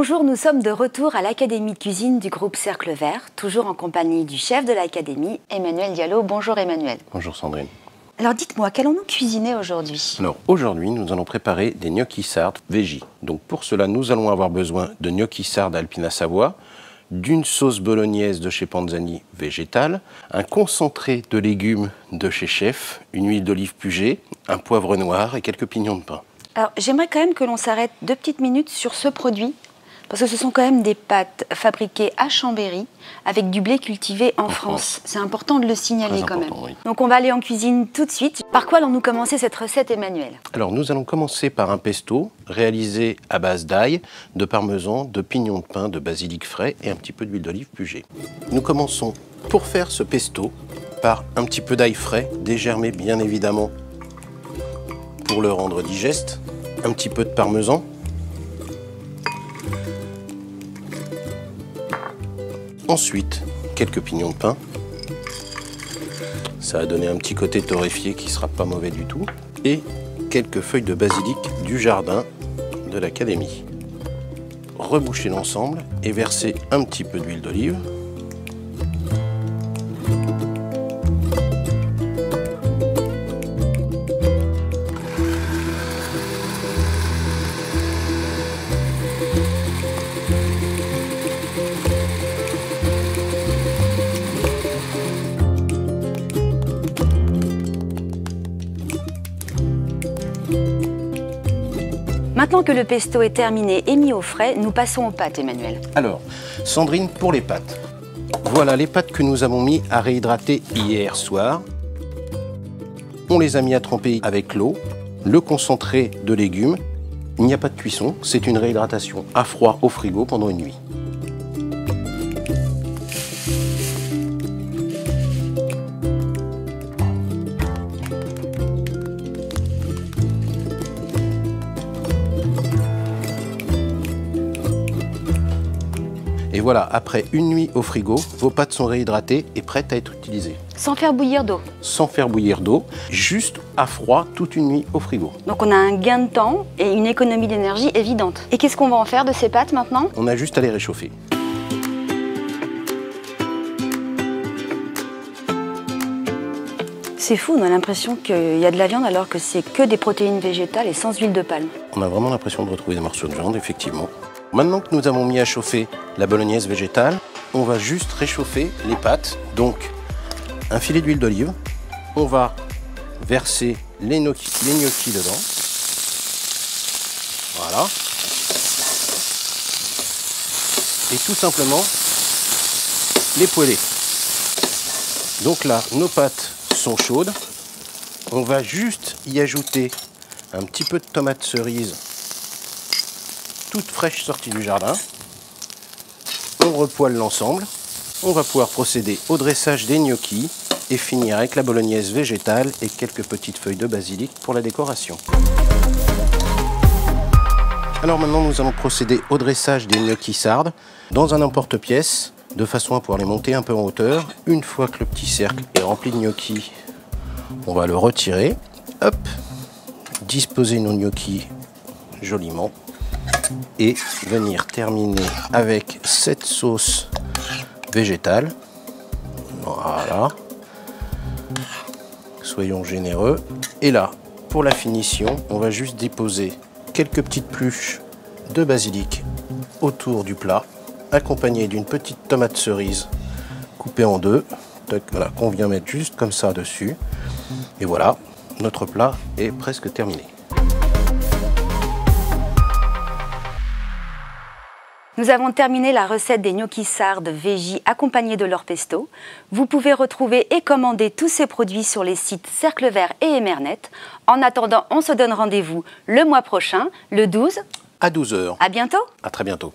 Bonjour, nous sommes de retour à l'Académie de cuisine du groupe Cercle Vert, toujours en compagnie du chef de l'Académie, Emmanuel Diallo. Bonjour Emmanuel. Bonjour Sandrine. Alors dites-moi, qu'allons-nous cuisiner aujourd'hui? Alors aujourd'hui, nous allons préparer des gnocchis sardes végis. Donc pour cela, nous allons avoir besoin de gnocchis sardes alpina Savoie, d'une sauce bolognaise de chez Panzani végétale, un concentré de légumes de chez Chef, une huile d'olive Puget, un poivre noir et quelques pignons de pain. Alors j'aimerais quand même que l'on s'arrête 2 petites minutes sur ce produit, parce que ce sont quand même des pâtes fabriquées à Chambéry avec du blé cultivé en France. C'est important de le signaler quand même. Oui. Donc on va aller en cuisine tout de suite. Par quoi allons-nous commencer cette recette, Emmanuel? Alors nous allons commencer par un pesto réalisé à base d'ail, de parmesan, de pignons de pain, de basilic frais et un petit peu d'huile d'olive Puget. Nous commençons pour faire ce pesto par un petit peu d'ail frais, dégermé bien évidemment pour le rendre digeste, un petit peu de parmesan, ensuite, quelques pignons de pain. Ça va donner un petit côté torréfié qui ne sera pas mauvais du tout. Et quelques feuilles de basilic du jardin de l'Académie. Reboucher l'ensemble et verser un petit peu d'huile d'olive. Maintenant que le pesto est terminé et mis au frais, nous passons aux pâtes, Emmanuel. Alors, Sandrine, pour les pâtes. Voilà les pâtes que nous avons mis à réhydrater hier soir. On les a mis à tremper avec l'eau, le concentré de légumes. Il n'y a pas de cuisson, c'est une réhydratation à froid au frigo pendant une nuit. Et voilà, après une nuit au frigo, vos pâtes sont réhydratées et prêtes à être utilisées. Sans faire bouillir d'eau? Sans faire bouillir d'eau, juste à froid toute une nuit au frigo. Donc on a un gain de temps et une économie d'énergie évidente. Et qu'est-ce qu'on va en faire de ces pâtes maintenant? On a juste à les réchauffer. C'est fou, on a l'impression qu'il y a de la viande alors que c'est que des protéines végétales et sans huile de palme. On a vraiment l'impression de retrouver des morceaux de viande, effectivement. Maintenant que nous avons mis à chauffer la bolognaise végétale, on va juste réchauffer les pâtes. Donc, un filet d'huile d'olive. On va verser les gnocchis dedans. Voilà. Et tout simplement, les poêler. Donc là, nos pâtes sont chaudes. On va juste y ajouter un petit peu de tomate cerise toute fraîche sortie du jardin. On repoêle l'ensemble. On va pouvoir procéder au dressage des gnocchis et finir avec la bolognaise végétale et quelques petites feuilles de basilic pour la décoration. Alors maintenant, nous allons procéder au dressage des gnocchis sardes dans un emporte-pièce de façon à pouvoir les monter un peu en hauteur. Une fois que le petit cercle est rempli de gnocchis, on va le retirer. Hop, disposer nos gnocchis joliment. Et venir terminer avec cette sauce végétale. Voilà. Soyons généreux. Et là, pour la finition, on va juste déposer quelques petites pluches de basilic autour du plat, accompagné d'une petite tomate cerise coupée en deux, voilà, qu'on vient mettre juste comme ça dessus. Et voilà, notre plat est presque terminé. Nous avons terminé la recette des gnocchis sardes végis accompagnés de leur pesto. Vous pouvez retrouver et commander tous ces produits sur les sites Cercle Vert et Emernet. En attendant, on se donne rendez-vous le mois prochain, le 12 à 12 h. À bientôt. À très bientôt.